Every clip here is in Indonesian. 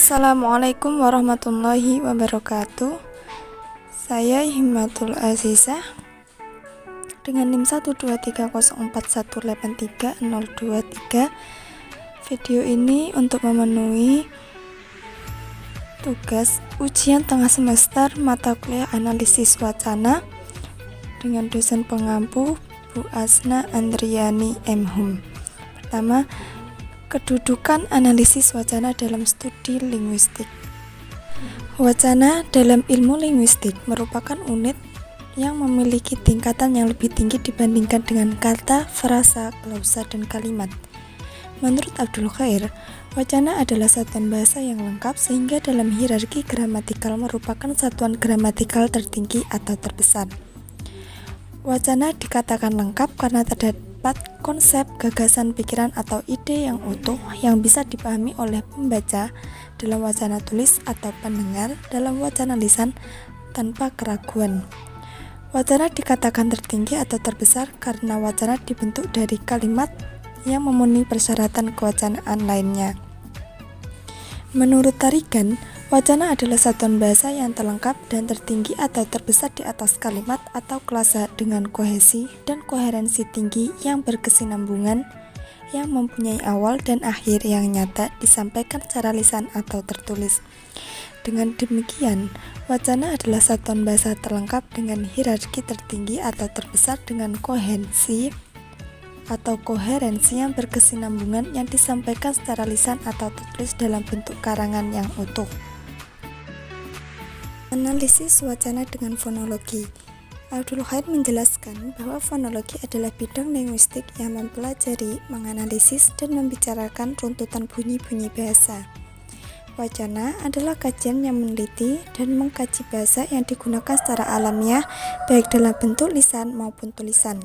Assalamualaikum warahmatullahi wabarakatuh. Saya Himmatul Azizah dengan NIM 12304183023. Video ini untuk memenuhi tugas ujian tengah semester mata kuliah analisis wacana dengan dosen pengampu Bu Asna Andriani M.Hum. Pertama, kedudukan analisis wacana dalam studi linguistik. Wacana dalam ilmu linguistik merupakan unit yang memiliki tingkatan yang lebih tinggi dibandingkan dengan kata, frasa, klausa, dan kalimat. Menurut Abdul Khair, wacana adalah satuan bahasa yang lengkap sehingga dalam hierarki gramatikal merupakan satuan gramatikal tertinggi atau terbesar. Wacana dikatakan lengkap karena terdapat konsep, gagasan, pikiran, atau ide yang utuh yang bisa dipahami oleh pembaca dalam wacana tulis atau pendengar dalam wacana lisan tanpa keraguan. Wacana dikatakan tertinggi atau terbesar karena wacana dibentuk dari kalimat yang memenuhi persyaratan kewacanaan lainnya. Menurut Tarigan, wacana adalah satuan bahasa yang terlengkap dan tertinggi atau terbesar di atas kalimat atau klasa dengan kohesi dan koherensi tinggi yang berkesinambungan, yang mempunyai awal dan akhir yang nyata disampaikan secara lisan atau tertulis. Dengan demikian, wacana adalah satuan bahasa terlengkap dengan hierarki tertinggi atau terbesar dengan koherensi yang berkesinambungan yang disampaikan secara lisan atau tertulis dalam bentuk karangan yang utuh. Analisis wacana dengan fonologi. Abdul Khair menjelaskan bahwa fonologi adalah bidang linguistik yang mempelajari, menganalisis, dan membicarakan runtutan bunyi-bunyi bahasa. Wacana adalah kajian yang meneliti dan mengkaji bahasa yang digunakan secara alamiah baik dalam bentuk lisan maupun tulisan.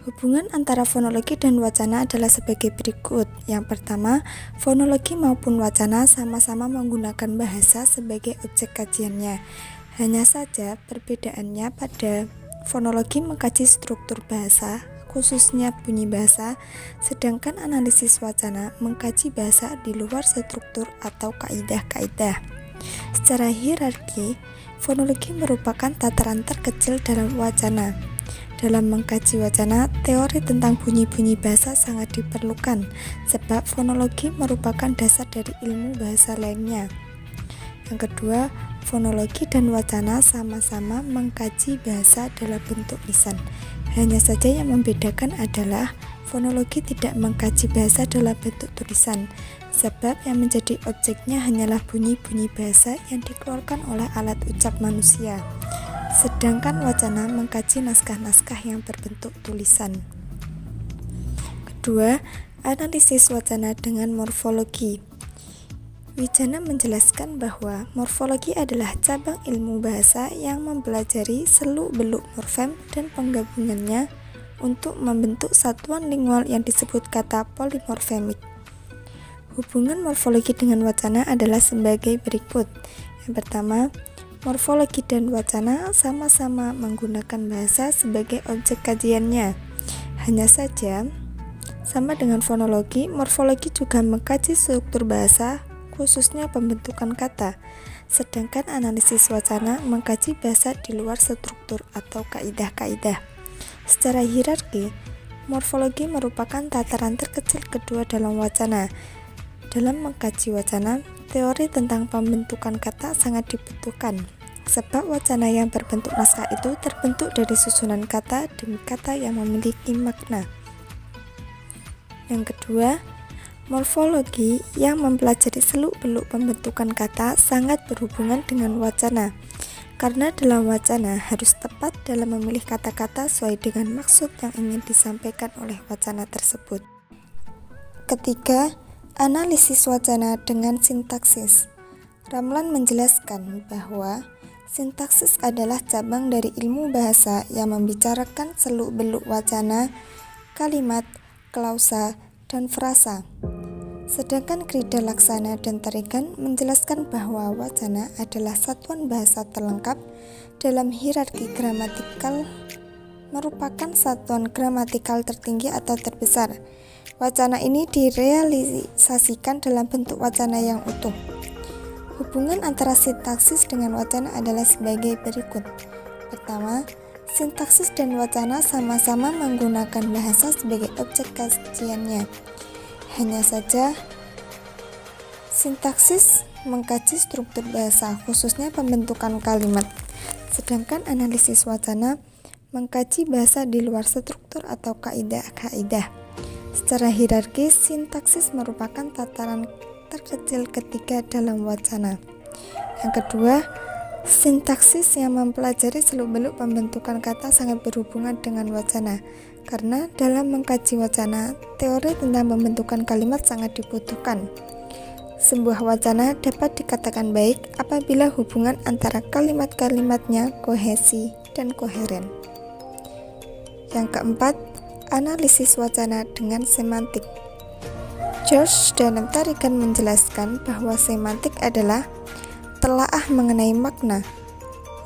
Hubungan antara fonologi dan wacana adalah sebagai berikut. Yang pertama, fonologi maupun wacana sama-sama menggunakan bahasa sebagai objek kajiannya. Hanya saja perbedaannya pada fonologi mengkaji struktur bahasa, khususnya bunyi bahasa, sedangkan analisis wacana mengkaji bahasa di luar struktur atau kaidah-kaidah. Secara hierarki, fonologi merupakan tataran terkecil dalam wacana. Dalam mengkaji wacana, teori tentang bunyi-bunyi bahasa sangat diperlukan, sebab fonologi merupakan dasar dari ilmu bahasa lainnya. Yang kedua, fonologi dan wacana sama-sama mengkaji bahasa dalam bentuk lisan. Hanya saja yang membedakan adalah fonologi tidak mengkaji bahasa dalam bentuk tulisan, sebab yang menjadi objeknya hanyalah bunyi-bunyi bahasa yang dikeluarkan oleh alat ucap manusia. Sedangkan wacana mengkaji naskah-naskah yang berbentuk tulisan. Kedua, analisis wacana dengan morfologi. Wijana menjelaskan bahwa morfologi adalah cabang ilmu bahasa yang mempelajari seluk-beluk morfem dan penggabungannya untuk membentuk satuan lingual yang disebut kata polimorfemik. Hubungan morfologi dengan wacana adalah sebagai berikut. Yang pertama, morfologi dan wacana sama-sama menggunakan bahasa sebagai objek kajiannya. Hanya saja, sama dengan fonologi, morfologi juga mengkaji struktur bahasa, khususnya pembentukan kata, sedangkan analisis wacana mengkaji bahasa di luar struktur atau kaidah-kaidah. Secara hierarki, morfologi merupakan tataran terkecil kedua dalam wacana. Dalam mengkaji wacana, teori tentang pembentukan kata sangat dibutuhkan, sebab wacana yang berbentuk naskah itu terbentuk dari susunan kata demi kata yang memiliki makna. Yang kedua, morfologi yang mempelajari seluk-beluk pembentukan kata sangat berhubungan dengan wacana, karena dalam wacana harus tepat dalam memilih kata-kata sesuai dengan maksud yang ingin disampaikan oleh wacana tersebut. Ketiga, analisis wacana dengan sintaksis. Ramlan menjelaskan bahwa sintaksis adalah cabang dari ilmu bahasa yang membicarakan seluk-beluk wacana, kalimat, klausa, dan frasa. Sedangkan Krida Laksana dan Tarigan menjelaskan bahwa wacana adalah satuan bahasa terlengkap dalam hierarki gramatikal merupakan satuan gramatikal tertinggi atau terbesar. Wacana ini direalisasikan dalam bentuk wacana yang utuh. Hubungan antara sintaksis dengan wacana adalah sebagai berikut. Pertama, sintaksis dan wacana sama-sama menggunakan bahasa sebagai objek kajiannya. Hanya saja, sintaksis mengkaji struktur bahasa, khususnya pembentukan kalimat. Sedangkan analisis wacana mengkaji bahasa di luar struktur atau kaidah-kaidah. Secara hierarkis, sintaksis merupakan tataran terkecil ketiga dalam wacana. Yang kedua, sintaksis yang mempelajari seluk-beluk pembentukan kata sangat berhubungan dengan wacana, karena dalam mengkaji wacana, teori tentang pembentukan kalimat sangat dibutuhkan. Sebuah wacana dapat dikatakan baik apabila hubungan antara kalimat-kalimatnya kohesi dan koheren. Yang keempat, analisis wacana dengan semantik. George dalam tarikan menjelaskan bahwa semantik adalah telaah mengenai makna.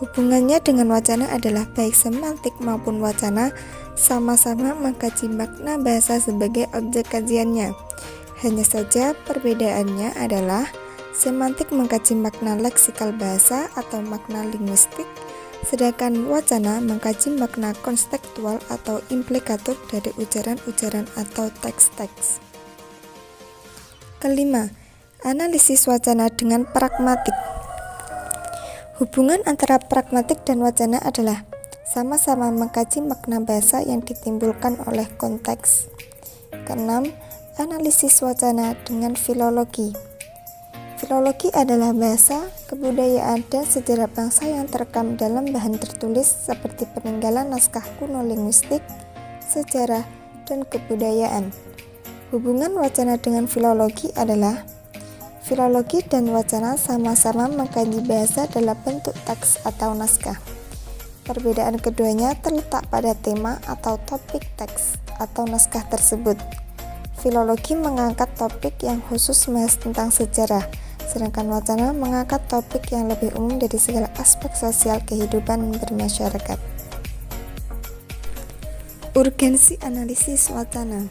Hubungannya dengan wacana adalah baik semantik maupun wacana sama-sama mengkaji makna bahasa sebagai objek kajiannya. Hanya saja perbedaannya adalah semantik mengkaji makna leksikal bahasa atau makna linguistik, sedangkan wacana mengkaji makna konstekstual atau implikatur dari ujaran-ujaran atau teks-teks. Kelima, analisis wacana dengan pragmatik. Hubungan antara pragmatik dan wacana adalah sama-sama mengkaji makna bahasa yang ditimbulkan oleh konteks. Keenam, analisis wacana dengan filologi. Filologi adalah bahasa, kebudayaan, dan sejarah bangsa yang terekam dalam bahan tertulis seperti peninggalan naskah kuno linguistik, sejarah, dan kebudayaan. Hubungan wacana dengan filologi adalah filologi dan wacana sama-sama mengkaji bahasa dalam bentuk teks atau naskah. Perbedaan keduanya terletak pada tema atau topik teks atau naskah tersebut. Filologi mengangkat topik yang khusus membahas tentang sejarah, sedangkan wacana mengangkat topik yang lebih umum dari segala aspek sosial kehidupan bermasyarakat. Urgensi analisis wacana.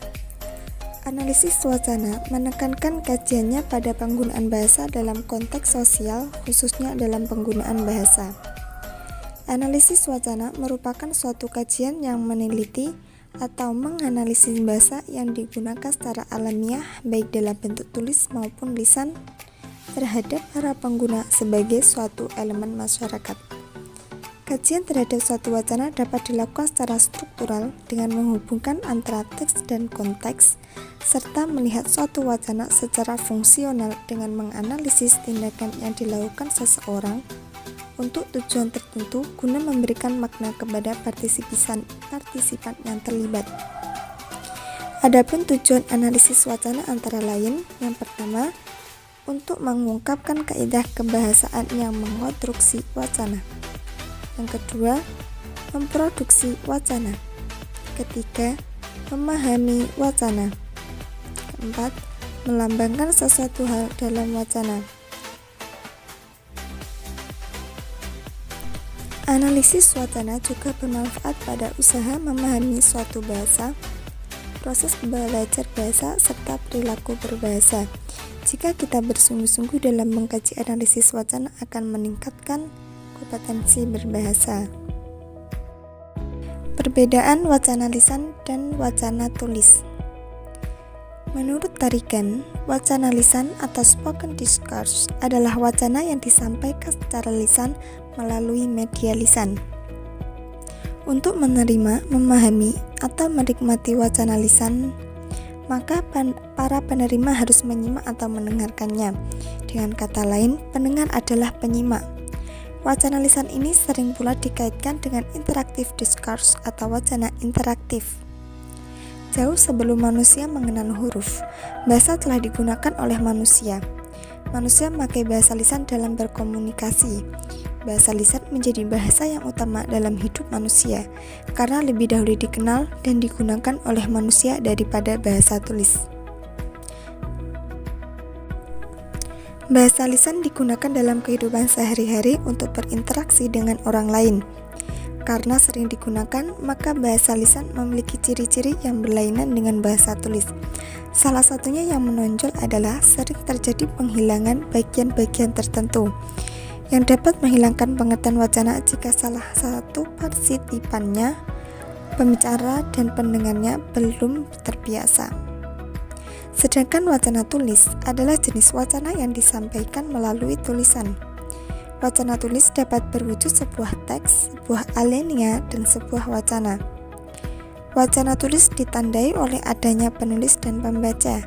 Analisis wacana menekankan kajiannya pada penggunaan bahasa dalam konteks sosial, khususnya dalam penggunaan bahasa. Analisis wacana merupakan suatu kajian yang meneliti atau menganalisis bahasa yang digunakan secara alamiah baik dalam bentuk tulis maupun lisan terhadap para pengguna sebagai suatu elemen masyarakat. Kajian terhadap suatu wacana dapat dilakukan secara struktural dengan menghubungkan antara teks dan konteks, serta melihat suatu wacana secara fungsional dengan menganalisis tindakan yang dilakukan seseorang untuk tujuan tertentu guna memberikan makna kepada partisipan yang terlibat. Adapun tujuan analisis wacana antara lain, yang pertama, untuk mengungkapkan kaidah kebahasaan yang mengonstruksi wacana. Yang kedua, memproduksi wacana. Ketiga, memahami wacana. Keempat, melambangkan sesuatu hal dalam wacana. Analisis wacana juga bermanfaat pada usaha memahami suatu bahasa, proses belajar bahasa, serta perilaku berbahasa. Jika kita bersungguh-sungguh dalam mengkaji analisis wacana akan meningkatkan kompetensi berbahasa. Perbedaan wacana lisan dan wacana tulis. Menurut tarikan, wacana lisan atau spoken discourse adalah wacana yang disampaikan secara lisan melalui media lisan. Untuk menerima, memahami, atau menikmati wacana lisan, maka para penerima harus menyimak atau mendengarkannya. Dengan kata lain, pendengar adalah penyimak. Wacana lisan ini sering pula dikaitkan dengan interaktif discourse atau wacana interaktif. Jauh sebelum manusia mengenal huruf, bahasa telah digunakan oleh manusia. Manusia memakai bahasa lisan dalam berkomunikasi. Bahasa lisan menjadi bahasa yang utama dalam hidup manusia, karena lebih dahulu dikenal dan digunakan oleh manusia daripada bahasa tulis. Bahasa lisan digunakan dalam kehidupan sehari-hari untuk berinteraksi dengan orang lain. Karena sering digunakan, maka bahasa lisan memiliki ciri-ciri yang berlainan dengan bahasa tulis. Salah satunya yang menonjol adalah sering terjadi penghilangan bagian-bagian tertentu, yang dapat menghilangkan pengertian wacana jika salah satu partisipannya, pembicara dan pendengarnya belum terbiasa. Sedangkan wacana tulis adalah jenis wacana yang disampaikan melalui tulisan. Wacana tulis dapat berwujud sebuah teks, sebuah alinea, dan sebuah wacana. Wacana tulis ditandai oleh adanya penulis dan pembaca,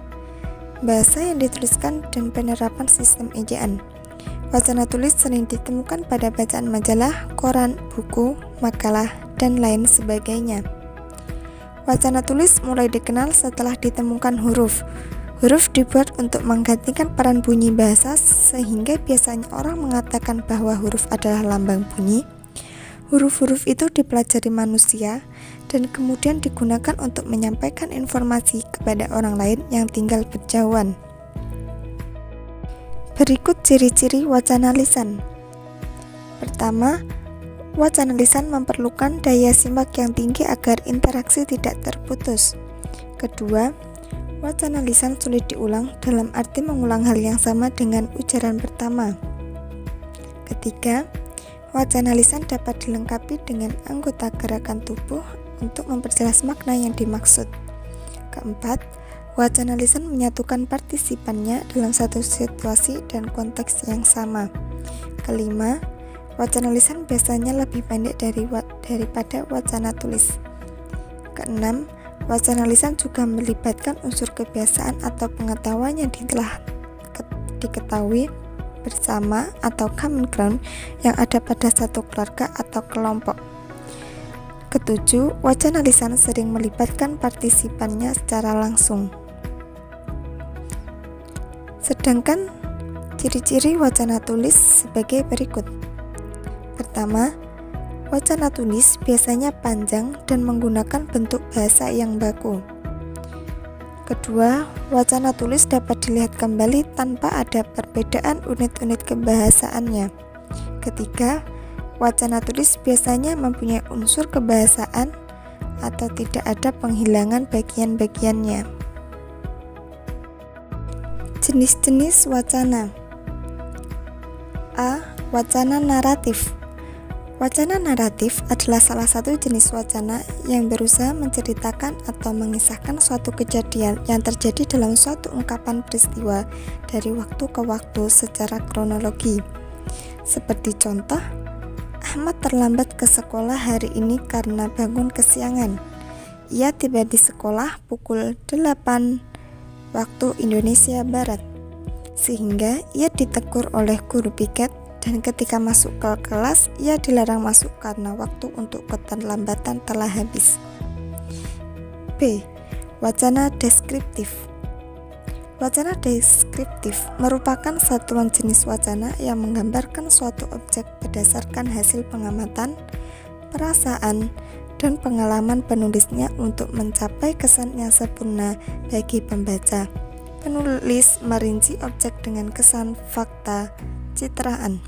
bahasa yang dituliskan, dan penerapan sistem ejaan. Wacana tulis sering ditemukan pada bacaan majalah, koran, buku, makalah, dan lain sebagainya. Wacana tulis mulai dikenal setelah ditemukan huruf. Huruf dibuat untuk menggantikan peran bunyi bahasa, sehingga biasanya orang mengatakan bahwa huruf adalah lambang bunyi. Huruf-huruf itu dipelajari manusia dan kemudian digunakan untuk menyampaikan informasi kepada orang lain yang tinggal berjauhan. Berikut ciri-ciri wacana lisan. Pertama, wacana lisan memerlukan daya simak yang tinggi agar interaksi tidak terputus. Kedua, wacana lisan sulit diulang dalam arti mengulang hal yang sama dengan ujaran pertama. Ketiga, wacana lisan dapat dilengkapi dengan anggota gerakan tubuh untuk memperjelas makna yang dimaksud. Keempat, wacana lisan menyatukan partisipannya dalam satu situasi dan konteks yang sama. Kelima, wacana lisan biasanya lebih pendek daripada wacana tulis. Keenam, wacana lisan juga melibatkan unsur kebiasaan atau pengetahuan yang telah diketahui bersama atau common ground yang ada pada satu keluarga atau kelompok. Ketujuh, wacana lisan sering melibatkan partisipannya secara langsung. Sedangkan ciri-ciri wacana tulis sebagai berikut. Pertama, wacana tulis biasanya panjang dan menggunakan bentuk bahasa yang baku. Kedua, wacana tulis dapat dilihat kembali tanpa ada perbedaan unit-unit kebahasaannya. Ketiga, wacana tulis biasanya mempunyai unsur kebahasaan atau tidak ada penghilangan bagian-bagiannya. Jenis-jenis wacana. A. Wacana naratif. Wacana naratif adalah salah satu jenis wacana yang berusaha menceritakan atau mengisahkan suatu kejadian yang terjadi dalam suatu ungkapan peristiwa dari waktu ke waktu secara kronologi. Seperti contoh, Ahmad terlambat ke sekolah hari ini karena bangun kesiangan. Ia tiba di sekolah pukul 8 waktu Indonesia Barat, sehingga ia ditegur oleh guru piket. Dan ketika masuk ke kelas, ia dilarang masuk karena waktu untuk keterlambatan telah habis. B. Wacana deskriptif. Wacana deskriptif merupakan satuan jenis wacana yang menggambarkan suatu objek berdasarkan hasil pengamatan, perasaan, dan pengalaman penulisnya untuk mencapai kesan yang sempurna bagi pembaca. Penulis merinci objek dengan kesan, fakta, citraan.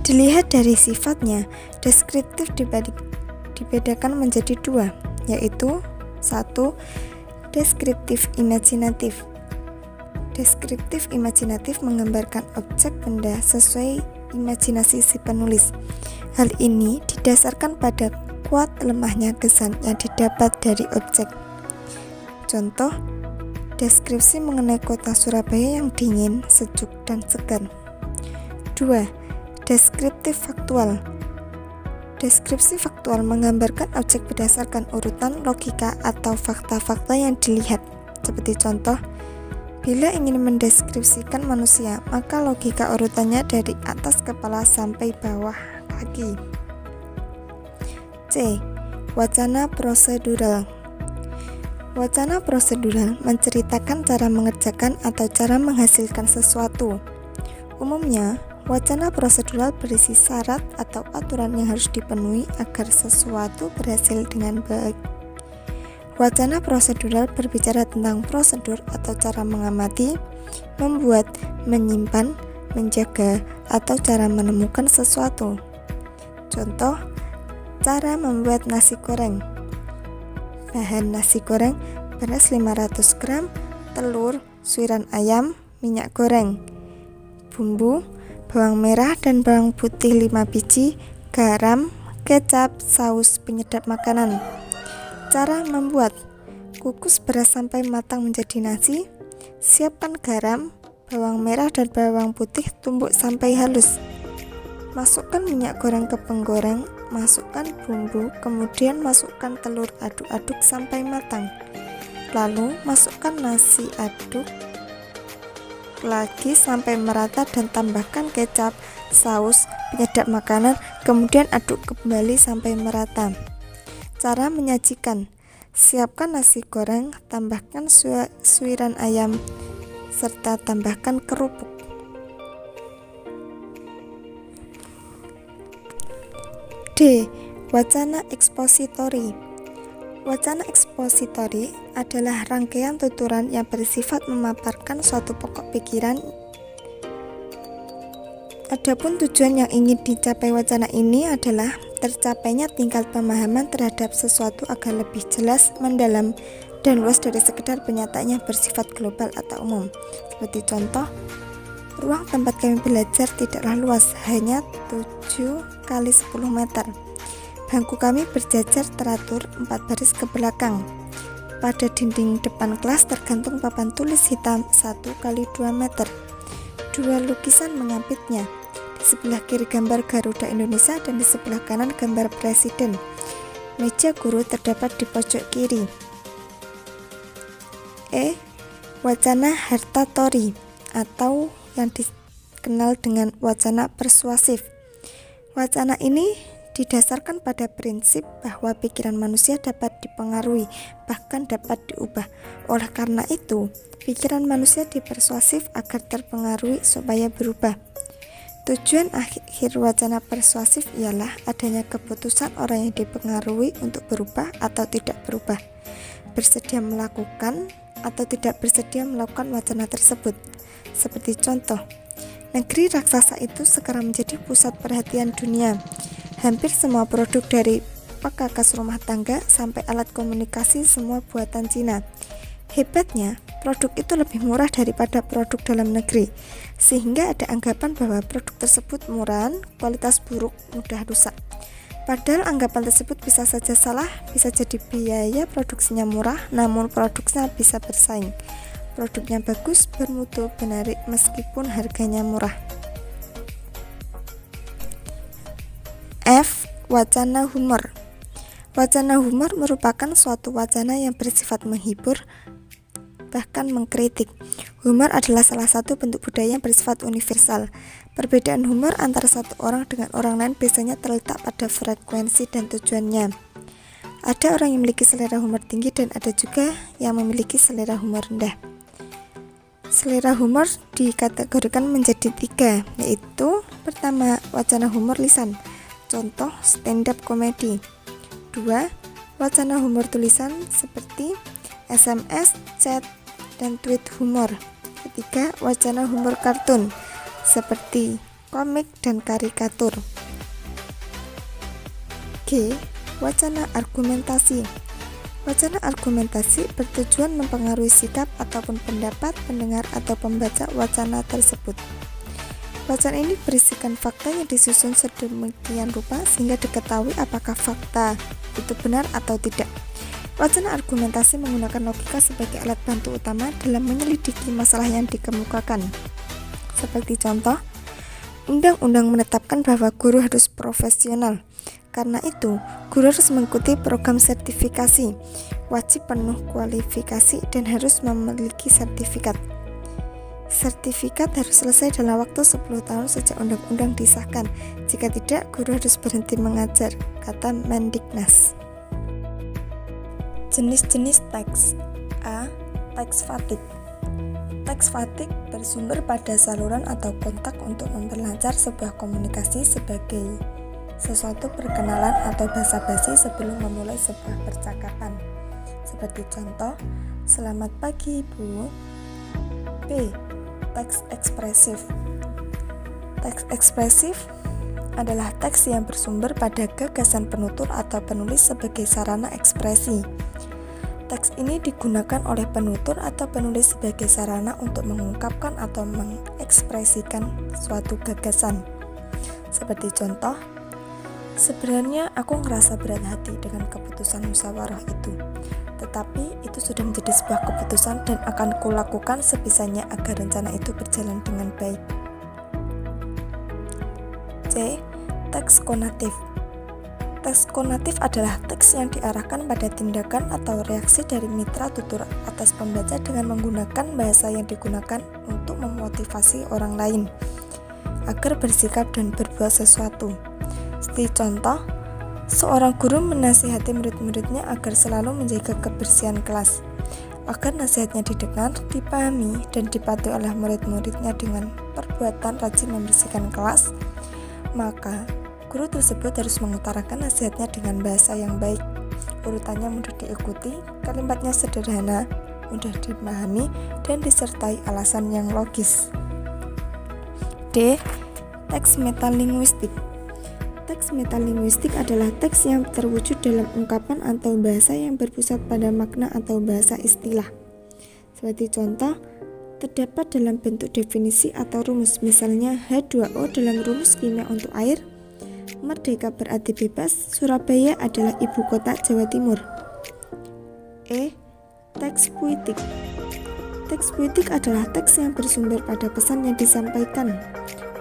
Dilihat dari sifatnya, deskriptif dibedakan menjadi dua, yaitu 1. Deskriptif imajinatif. Deskriptif imajinatif menggambarkan objek benda sesuai imajinasi si penulis. Hal ini didasarkan pada kuat lemahnya kesan yang didapat dari objek. Contoh, deskripsi mengenai kota Surabaya yang dingin, sejuk, dan segar. 2. Deskriptif faktual. Deskripsi faktual menggambarkan objek berdasarkan urutan logika atau fakta-fakta yang dilihat. Seperti contoh, bila ingin mendeskripsikan manusia, maka logika urutannya dari atas kepala sampai bawah kaki. C. Wacana prosedural. Wacana prosedural menceritakan cara mengerjakan atau cara menghasilkan sesuatu. Umumnya, wacana prosedural berisi syarat atau aturan yang harus dipenuhi agar sesuatu berhasil dengan baik. Wacana prosedural berbicara tentang prosedur atau cara mengamati, membuat, menyimpan, menjaga, atau cara menemukan sesuatu. Contoh, Cara membuat nasi goreng. Bahan nasi goreng: beras 500 gram, telur, suiran ayam, minyak goreng. Bumbu: bawang merah dan bawang putih 5 biji, garam, kecap, saus penyedap makanan. Cara membuat: kukus beras sampai matang menjadi nasi. Siapkan garam, bawang merah dan bawang putih tumbuk sampai halus. Masukkan minyak goreng ke penggoreng, masukkan bumbu, kemudian masukkan telur, aduk-aduk sampai matang. Lalu masukkan nasi, aduk lagi sampai merata dan tambahkan kecap, saus penyedap makanan, kemudian aduk kembali sampai merata. Cara menyajikan: siapkan nasi goreng, tambahkan suiran ayam, serta tambahkan kerupuk. D. Wacana ekspositori. Wacana ekspositori adalah rangkaian tuturan yang bersifat memaparkan suatu pokok pikiran. Adapun tujuan yang ingin dicapai wacana ini adalah tercapainya tingkat pemahaman terhadap sesuatu agar lebih jelas, mendalam, dan luas dari sekedar pernyataan yang bersifat global atau umum. Seperti contoh, ruang tempat kami belajar tidaklah luas, hanya 7 kali 10 meter. Bangku kami berjajar teratur 4 baris ke belakang. Pada dinding depan kelas tergantung papan tulis hitam 1 kali 2 meter. 2 lukisan mengampitnya. Di sebelah kiri gambar Garuda Indonesia dan di sebelah kanan gambar Presiden. Meja guru terdapat di pojok kiri. E. Wacana hartatori atau yang dikenal dengan wacana persuasif. Wacana ini didasarkan pada prinsip bahwa pikiran manusia dapat dipengaruhi, bahkan dapat diubah. Oleh karena itu, pikiran manusia dipersuasif agar terpengaruhi supaya berubah. Tujuan akhir wacana persuasif ialah adanya keputusan orang yang dipengaruhi untuk berubah atau tidak berubah, bersedia melakukan atau tidak bersedia melakukan wacana tersebut. Seperti contoh, negeri raksasa itu sekarang menjadi pusat perhatian dunia. Hampir semua produk dari perkakas rumah tangga sampai alat komunikasi semua buatan Cina. Hebatnya, produk itu lebih murah daripada produk dalam negeri, sehingga ada anggapan bahwa produk tersebut murahan, kualitas buruk, mudah rusak. Padahal anggapan tersebut bisa saja salah, bisa jadi biaya produksinya murah, namun produksinya bisa bersaing. Produknya bagus, bermutu, menarik meskipun harganya murah. F. Wacana humor. Wacana humor merupakan suatu wacana yang bersifat menghibur, bahkan mengkritik. Humor adalah salah satu bentuk budaya yang bersifat universal. Perbedaan humor antara satu orang dengan orang lain biasanya terletak pada frekuensi dan tujuannya. Ada orang yang memiliki selera humor tinggi dan ada juga yang memiliki selera humor rendah. Selera humor dikategorikan menjadi 3, yaitu pertama, wacana humor lisan, contoh stand up komedi. 2. Wacana humor tulisan seperti SMS, chat, dan tweet humor. Ketiga, wacana humor kartun seperti komik dan karikatur. G. Wacana argumentasi. Wacana argumentasi bertujuan mempengaruhi sikap ataupun pendapat pendengar atau pembaca wacana tersebut. Wacana ini berisikan fakta yang disusun sedemikian rupa sehingga diketahui apakah fakta itu benar atau tidak. Wacana argumentasi menggunakan logika sebagai alat bantu utama dalam menyelidiki masalah yang dikemukakan. Seperti contoh, undang-undang menetapkan bahwa guru harus profesional. Karena itu, guru harus mengikuti program sertifikasi, wajib penuh kualifikasi, dan harus memiliki sertifikat. Sertifikat harus selesai dalam waktu 10 tahun sejak undang-undang disahkan. Jika tidak, guru harus berhenti mengajar, kata Mendiknas. Jenis-jenis teks. A. Teks fatigue. Teks fatigue bersumber pada saluran atau kontak untuk memperlancar sebuah komunikasi sebagai sesuatu perkenalan atau basa-basi sebelum memulai sebuah percakapan. Seperti contoh, selamat pagi Bu. B. Teks ekspresif. Teks ekspresif adalah teks yang bersumber pada gagasan penutur atau penulis sebagai sarana ekspresi. Teks ini digunakan oleh penutur atau penulis sebagai sarana untuk mengungkapkan atau mengekspresikan suatu gagasan. Seperti contoh, sebenarnya aku ngerasa berat hati dengan keputusan musyawarah itu, tetapi itu sudah menjadi sebuah keputusan dan akan kulakukan sebisanya agar rencana itu berjalan dengan baik. C. Teks konatif. Teks konatif adalah teks yang diarahkan pada tindakan atau reaksi dari mitra tutur atas pembaca dengan menggunakan bahasa yang digunakan untuk memotivasi orang lain agar bersikap dan berbuat sesuatu. Seperti contoh, seorang guru menasihati murid-muridnya agar selalu menjaga kebersihan kelas. Agar nasihatnya didengar, dipahami, dan dipatuhi oleh murid-muridnya dengan perbuatan rajin membersihkan kelas, maka guru tersebut harus mengutarakan nasihatnya dengan bahasa yang baik. Urutannya mudah diikuti, kalimatnya sederhana, mudah dipahami, dan disertai alasan yang logis. D. Teks metalinguistik. Teks metalinguistik adalah teks yang terwujud dalam ungkapan atau bahasa yang berpusat pada makna atau bahasa istilah. Seperti contoh, terdapat dalam bentuk definisi atau rumus, misalnya H2O dalam rumus kimia untuk air, merdeka berarti bebas, Surabaya adalah ibu kota Jawa Timur. E. Teks puitik. Teks puitik adalah teks yang bersumber pada pesan yang disampaikan,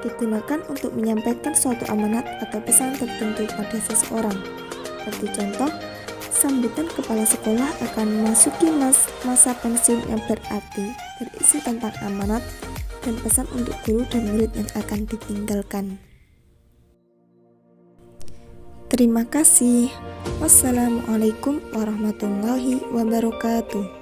digunakan untuk menyampaikan suatu amanat atau pesan tertentu pada seseorang. Seperti contoh, sambutan kepala sekolah akan memasuki masa pensiun yang berisi tentang amanat dan pesan untuk guru dan murid yang akan ditinggalkan. Terima kasih. Wassalamualaikum warahmatullahi wabarakatuh.